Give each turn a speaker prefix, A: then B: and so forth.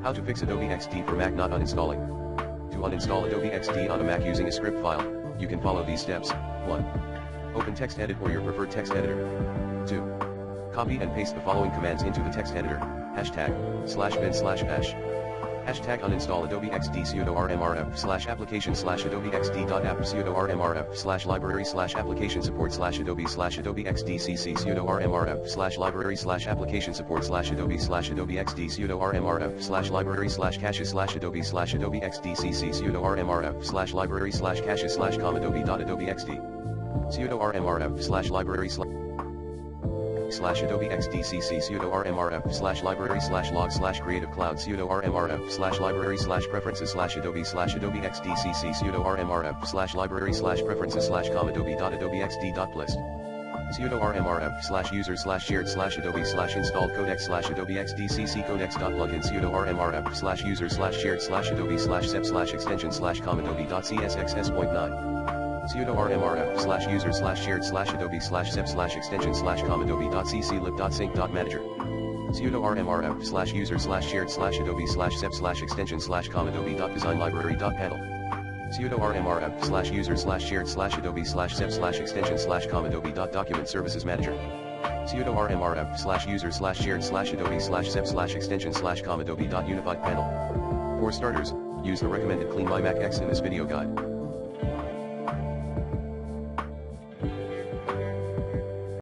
A: How to fix Adobe XD for Mac not uninstalling. To uninstall Adobe XD on a Mac using a script file, you can follow these steps. 1. Open text edit or your preferred text editor. 2. Copy and paste the following commands into the text editor. #bin/bash. #uninstall Adobe XD sudo rmrf/application/AdobeXD.app sudo rmrf/library/application support/Adobe/AdobeXDCC sudo rmrf/library/application support/Adobe/AdobeXD sudo rmrf/library/caches/Adobe/AdobeXDCC sudo rmrf/library/caches/com.adobe.AdobeXD sudo rmrf/library/AdobeXDCC sudo rmrf/library/log/creative cloud sudo rmrf/library/preferences/Adobe/AdobeXDCC sudo rmrf/library/preferences/com.adobe.AdobeXD.plist sudo rmrf/user/shared/Adobe/installed-codecs/AdobeXDCCCodecs.plugin sudo rmrf/user/shared/Adobe/extension/com.adobe.csxs.9 sudo rmrf/user/shared/Adobe/sep/extension/com.adobe.cc.Lip.sync.manager sudo rmrf/user/shared/Adobe/sep/extension/com.adobe.DesignLibrary.panel sudo rmrf/user/shared/Adobe/sep/extension/com.adobe.document services manager sudo rmrf/user/shared/Adobe/sep/extension/com.adobe.unified panel. For starters, use the recommended Clean My Mac X in this video guide.